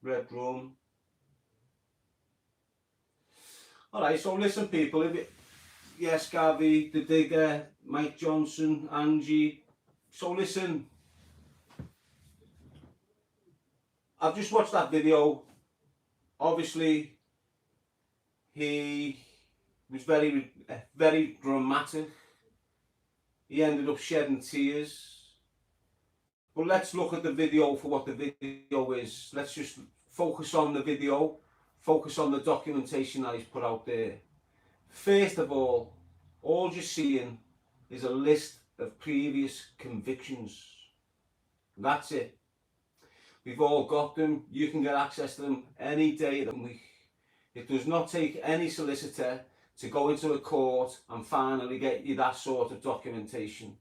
red rum. Alright, so listen people, if it, yes Gavi, the Digger, Mike Johnson, Angie, so listen, I've just watched that video. Obviously he was very dramatic, he ended up shedding tears. But let's look at the video for what the video is. Let's just focus on the video, focus on the documentation that he's put out there. First of all you're seeing is a list of previous convictions. That's it. We've all got them. You can get access to them any day of the week. It does not take any solicitor to go into a court and finally get you that sort of documentation.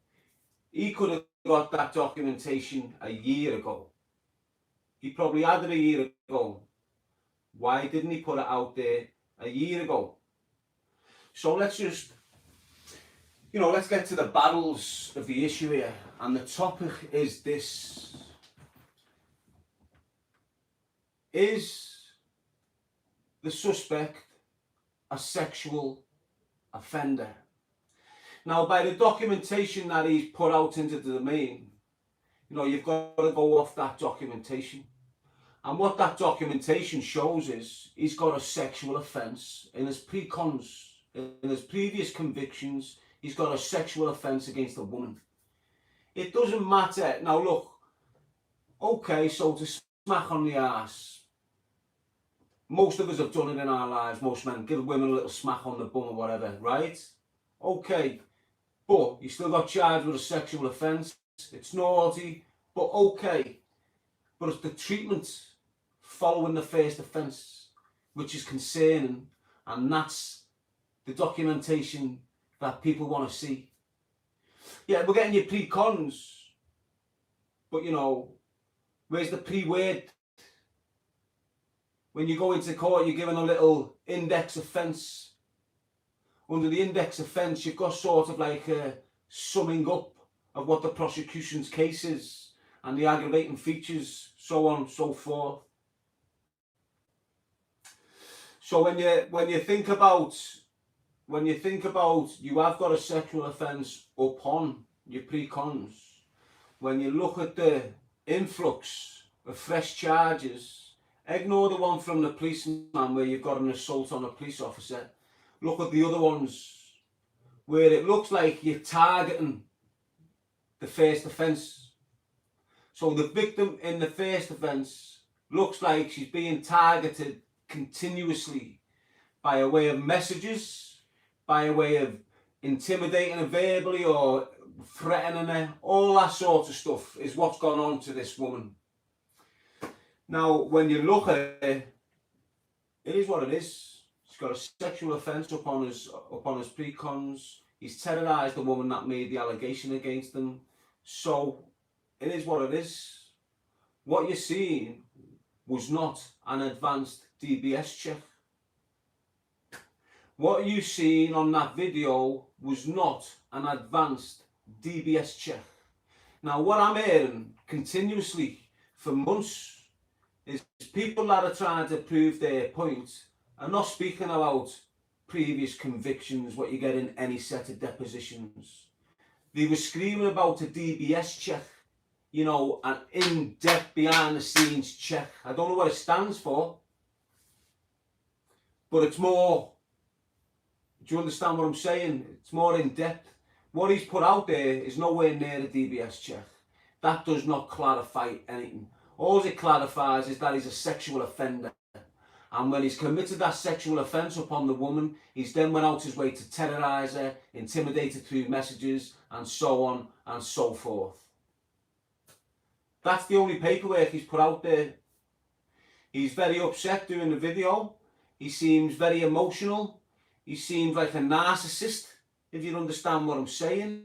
He could have got that documentation a year ago. He probably had it a year ago. Why didn't he put it out there a year ago? So let's just, let's get to the battles of the issue here. And the topic is this. Is the suspect a sexual offender? Now, by the documentation that he's put out into the domain, you've got to go off that documentation. And what that documentation shows is he's got a sexual offence in his pre-cons. In his previous convictions, he's got a sexual offence against a woman. It doesn't matter. Now, look, okay, so to smack on the arse, most of us have done it in our lives. Most men give women a little smack on the bum or whatever, right? Okay. But you still got charged with a sexual offence. It's naughty, but okay. But it's the treatment following the first offence which is concerning, and that's the documentation that people want to see. Yeah, we're getting your pre-cons, but where's the pre-word? When you go into court, you're given a little index offence. Under the index offence, you've got sort of like a summing up of what the prosecution's case is and the aggravating features, so on and so forth. So when you think about you have got a sexual offence upon your pre-cons, when you look at the influx of fresh charges, ignore the one from the policeman where you've got an assault on a police officer. Look at the other ones where it looks like you're targeting the first offence. So the victim in the first offence looks like she's being targeted continuously by a way of messages, by a way of intimidating her verbally or threatening her. All that sort of stuff is what's gone on to this woman. Now, when you look at it, it is what it is. He's got a sexual offence upon his pre-cons. He's terrorised the woman that made the allegation against him. So it is what it is. What you're seeing was not an advanced DBS check. What you seen on that video was not an advanced DBS check. Now, what I'm hearing continuously for months is people that are trying to prove their point are not speaking about previous convictions, what you get in any set of depositions. They were screaming about a DBS check, an in-depth, behind-the-scenes check. I don't know what it stands for, but it's more, do you understand what I'm saying? It's more in-depth. What he's put out there is nowhere near a DBS check. That does not clarify anything. All it clarifies is that he's a sexual offender. And when he's committed that sexual offence upon the woman, he's then went out his way to terrorise her, intimidate her through messages, and so on and so forth. That's the only paperwork he's put out there. He's very upset doing the video. He seems very emotional. He seems like a narcissist, if you understand what I'm saying.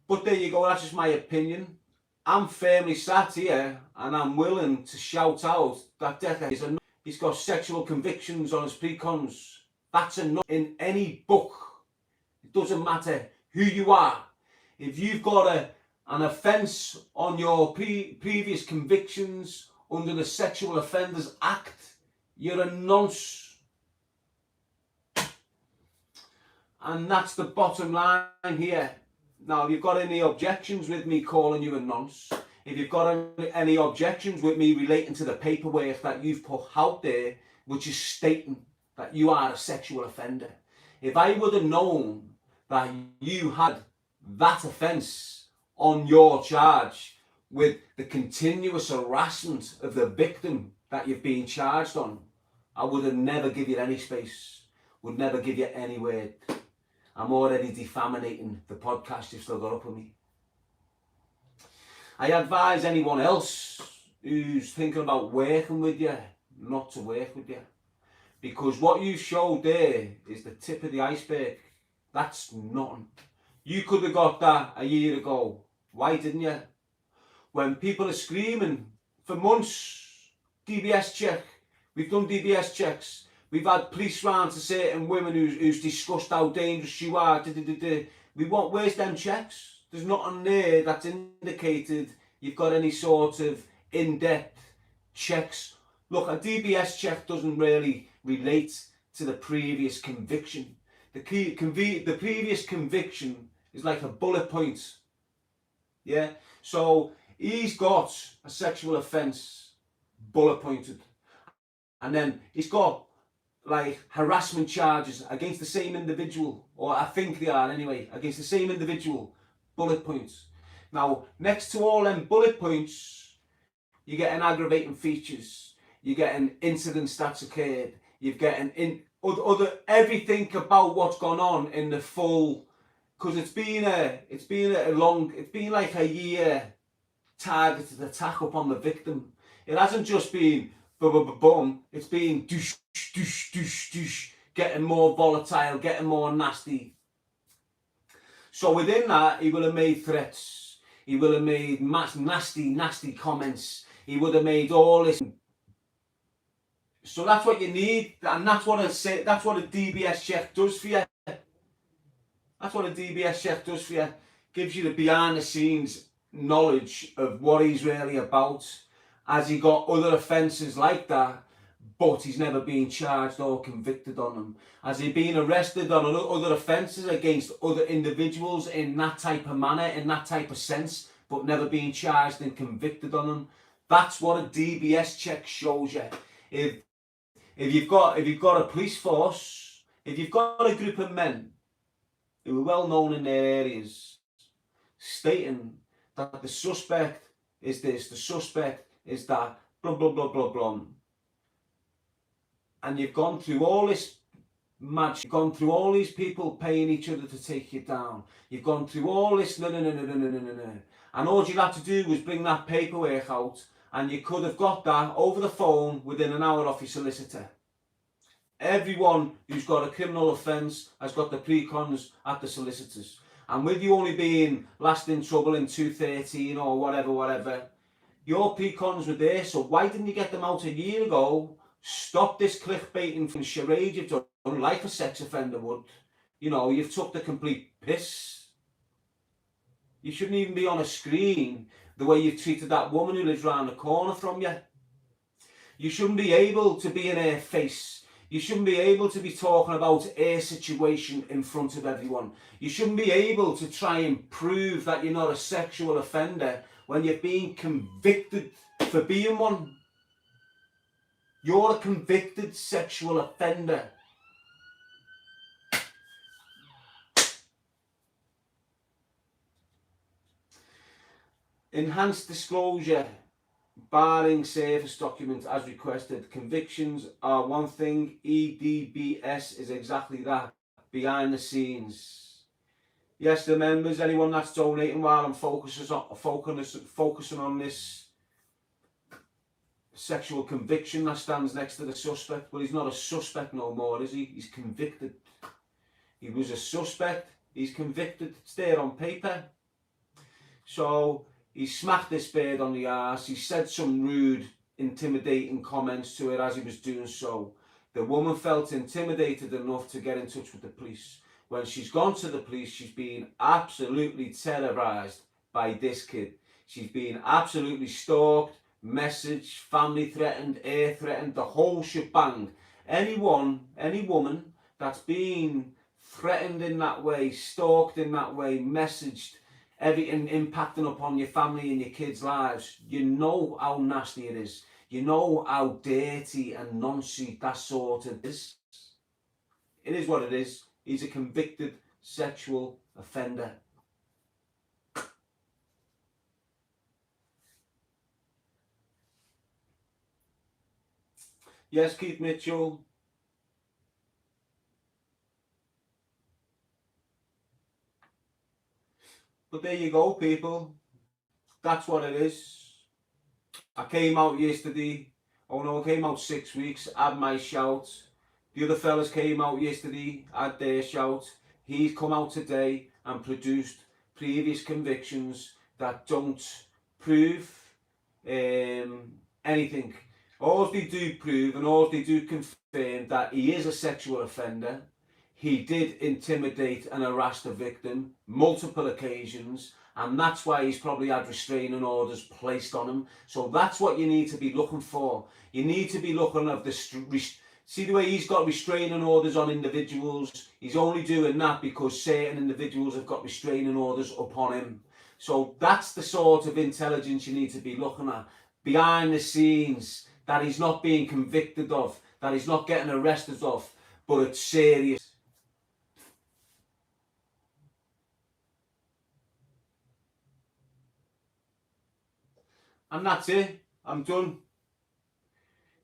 But there you go, that's just my opinion. I'm firmly sat here and I'm willing to shout out that Decca is enough. He's got sexual convictions on his pre-cons. That's enough in any book. It doesn't matter who you are. If you've got an offence on your previous convictions under the Sexual Offenders Act, you're a nonce. And that's the bottom line here. Now, if you've got any objections with me calling you a nonce, if you've got any objections with me relating to the paperwork that you've put out there, which is stating that you are a sexual offender, if I would have known that you had that offence on your charge with the continuous harassment of the victim that you've been charged on, I would have never give you any space, would never give you any word. I'm already defamating the podcast you've still got up with me. I advise anyone else who's thinking about working with you not to work with you, because what you showed there is the tip of the iceberg. That's nothing. You could have got that a year ago. Why didn't you? When people are screaming for months, DBS check, we've done DBS checks, we've had police round to certain women who's discussed how dangerous you are, where's them checks? There's nothing there that's indicated you've got any sort of in-depth checks. Look, a DBS check doesn't really relate to the previous conviction. The previous conviction is like a bullet point. Yeah? So he's got a sexual offence bullet pointed. And then he's got like harassment charges against the same individual, or I think they are anyway, against the same individual, bullet points. Now, next to all them bullet points, you get an aggravating features, you get an incident that's occurred, you've got an other everything about what's gone on in the full, because it's been like a year targeted attack upon the victim. It hasn't just been boom, it's been douche, douche, douche, douche, getting more volatile, getting more nasty. So within that, he will have made threats, he will have made nasty comments, he would have made all this. So that's what you need, and that's what a DBS check does for you. That's what a DBS check does for you. Gives you the behind the scenes knowledge of what he's really about. Has he got other offences like that, but he's never been charged or convicted on them? Has he been arrested on other offences against other individuals in that type of manner, in that type of sense, but never been charged and convicted on them? That's what a DBS check shows you. If you've got a police force, if you've got a group of men who are well known in their areas, stating that the suspect is this, the suspect is that, blah, blah, blah, blah, blah. And you've gone through all this match, you've gone through all these people paying each other to take you down. You've gone through all this, no. And all you had to do was bring that paperwork out, and you could have got that over the phone within an hour off your solicitor. Everyone who's got a criminal offence has got the precons at the solicitors. And with you only being last in trouble in 2013 or whatever, your precons were there, so why didn't you get them out a year ago? Stop this clickbaiting from charade you've done like a sex offender would. You know, you've took the complete piss. You shouldn't even be on a screen the way you've treated that woman who lives round the corner from you. You shouldn't be able to be in her face. You shouldn't be able to be talking about her situation in front of everyone. You shouldn't be able to try and prove that you're not a sexual offender when you've been convicted for being one. You're a convicted sexual offender. Enhanced disclosure, barring service documents as requested. Convictions are one thing, EDBS is exactly that, behind the scenes. Yes, the members, anyone that's donating while I'm focusing on this sexual conviction that stands next to the suspect. Well, he's not a suspect no more, is he? He's convicted. He was a suspect, he's convicted, it's there on paper. So he smacked this bird on the arse, he said some rude, intimidating comments to her as he was doing so. The woman felt intimidated enough to get in touch with the police. When she's gone to the police, she's been absolutely terrorised by this kid. She's been absolutely stalked, message, family threatened, air threatened, the whole shebang. Anyone, any woman that's been threatened in that way, stalked in that way, messaged, everything impacting upon your family and your kids' lives, you know how nasty it is. You know how dirty and nonsense that sort of is. It is what it is. He's a convicted sexual offender. Yes, Keith Mitchell. But there you go, people. That's what it is. I came out yesterday. Oh no, I came out 6 weeks, had my shout. The other fellas came out yesterday, had their shout. He's come out today and produced previous convictions that don't prove anything. All they do prove and all they do confirm that he is a sexual offender. He did intimidate and harass the victim multiple occasions, and that's why he's probably had restraining orders placed on him. So that's what you need to be looking for. You need to be looking at the see the way he's got restraining orders on individuals. He's only doing that because certain individuals have got restraining orders upon him. So that's the sort of intelligence you need to be looking at behind the scenes, that he's not being convicted of, that he's not getting arrested of, but it's serious. And that's it. I'm done.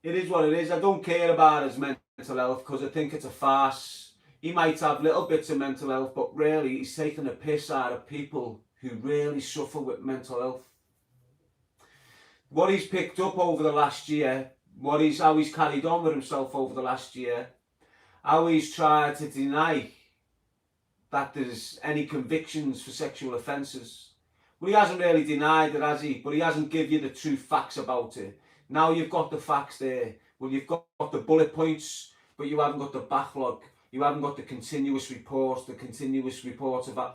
It is what it is. I don't care about his mental health because I think it's a farce. He might have little bits of mental health, but really he's taking a piss out of people who really suffer with mental health. What he's picked up over the last year, how he's carried on with himself over the last year, how he's tried to deny that there's any convictions for sexual offences. Well, he hasn't really denied it, has he? But he hasn't given you the true facts about it. Now you've got the facts there. Well, you've got the bullet points, but you haven't got the backlog. You haven't got the continuous reports of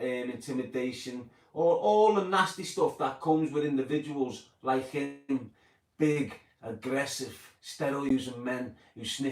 intimidation, or all the nasty stuff that comes with individuals like him, big, aggressive, steroid using men who sniff